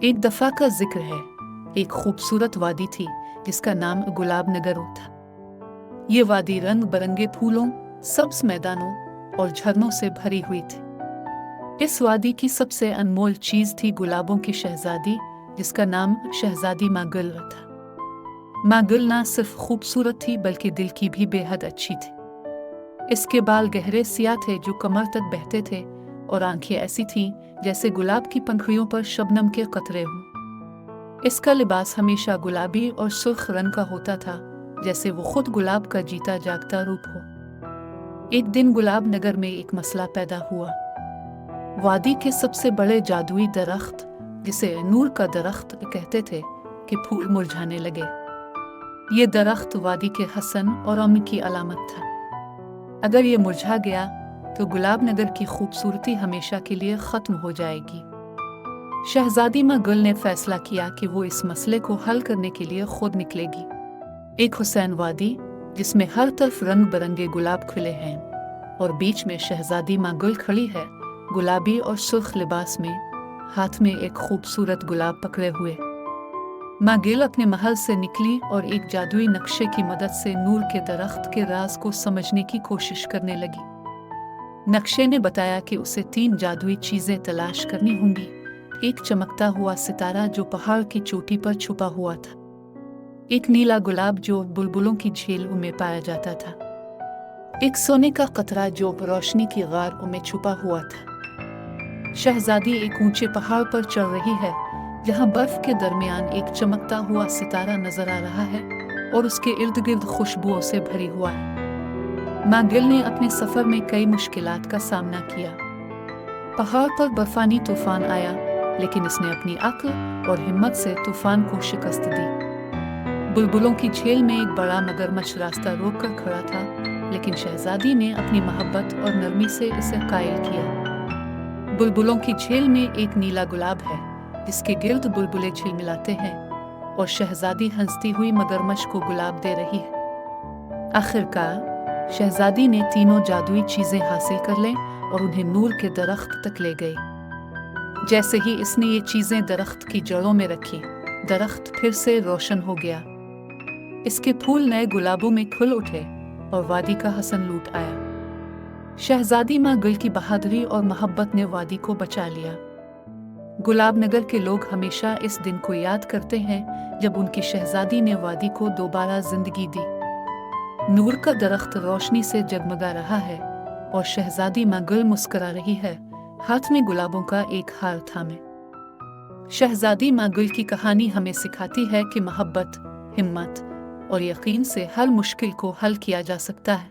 एक दफा का जिक्र है, एक खूबसूरत वादी थी जिसका नाम गुलाब नगर था। ये वादी रंग बिरंगे फूलों, सब्ज मैदानों और झरनों से भरी हुई थी। इस वादी की सबसे अनमोल चीज थी गुलाबों की शहजादी, जिसका नाम शहजादी माँ गुल था। माँ गुल ना सिर्फ खूबसूरत थी बल्कि दिल की भी बेहद अच्छी थी। इसके बाल गहरे सियाह थे जो कमर तक बहते थे और आंखें ऐसी थीं जैसे गुलाब की पंखुड़ियों पर शबनम के कतरे हों। इसका लिबास हमेशा गुलाबी और सुर्ख रंग का होता था, जैसे वो खुद गुलाब का जीता जागता रूप हो। एक दिन गुलाब नगर में एक मसला पैदा हुआ। वादी के सबसे बड़े जादुई दरख्त, जिसे नूर का दरख्त कहते थे, के फूल मुरझाने लगे। ये दरख्त वादी के हसन और अमन की अलामत था। अगर ये मुरझा गया तो गुलाब नगर की खूबसूरती हमेशा के लिए खत्म हो जाएगी। शहजादी माँ गुल ने फैसला किया कि वो इस मसले को हल करने के लिए खुद निकलेगी। एक हुसैन वादी जिसमें हर तरफ रंग बिरंगे गुलाब खिले हैं और बीच में शहजादी माँ गुल खड़ी है, गुलाबी और सुर्ख लिबास में, हाथ में एक खूबसूरत गुलाब पकड़े हुए। माँ गुल अपने महल से निकली और एक जादुई नक्शे की मदद से नूर के दरख्त के राज को समझने की कोशिश करने लगी। नक्शे ने बताया कि उसे 3 जादुई चीजें तलाश करनी होंगी। एक चमकता हुआ सितारा जो पहाड़ की चोटी पर छुपा हुआ था, एक नीला गुलाब जो बुलबुलों की झील में पाया जाता था, एक सोने का कतरा जो रोशनी की गार में छुपा हुआ था। शहजादी एक ऊंचे पहाड़ पर चढ़ रही है जहां बर्फ के दरमियान एक चमकता हुआ सितारा नजर आ रहा है और उसके इर्द गिर्द खुशबुओं से भरी हुआ है। माँ गुल ने अपने सफर में कई मुश्किलात का सामना किया। पहाड़ पर बर्फानी तूफान आया, लेकिन इसने अपनी अक्ल और हिम्मत से तूफान को शिकस्त दी। बुलबुलों की झील में एक बड़ा मगरमच्छ रास्ता रोक कर खड़ा था, लेकिन शहजादी ने अपनी मोहब्बत और नरमी से इसे कायल किया। बुलबुलों की झील में एक नीला गुलाब है जिसके गिर्द बुलबुले झिलमिलाते हैं और शहजादी हंसती हुई मगरमच्छ को गुलाब दे रही है। आखिरकार शहजादी ने तीनों जादुई चीजें हासिल कर लें और उन्हें नूर के दरख्त तक ले गई। जैसे ही इसने ये चीजें दरख्त की जड़ों में रखी, दरख्त फिर से रोशन हो गया। इसके फूल नए गुलाबों में खुल उठे और वादी का हसन लूट आया। शहजादी माँ गुल की बहादुरी और मोहब्बत ने वादी को बचा लिया। गुलाब नगर के लोग हमेशा इस दिन को याद करते हैं जब उनकी शहजादी ने वादी को दोबारा जिंदगी दी। नूर का दरख्त रोशनी से जगमगा रहा है और शहजादी माँ गुल मुस्कुरा रही है, हाथ में गुलाबों का एक हार थामे। शहजादी माँ गुल की कहानी हमें सिखाती है कि मोहब्बत, हिम्मत और यकीन से हर मुश्किल को हल किया जा सकता है।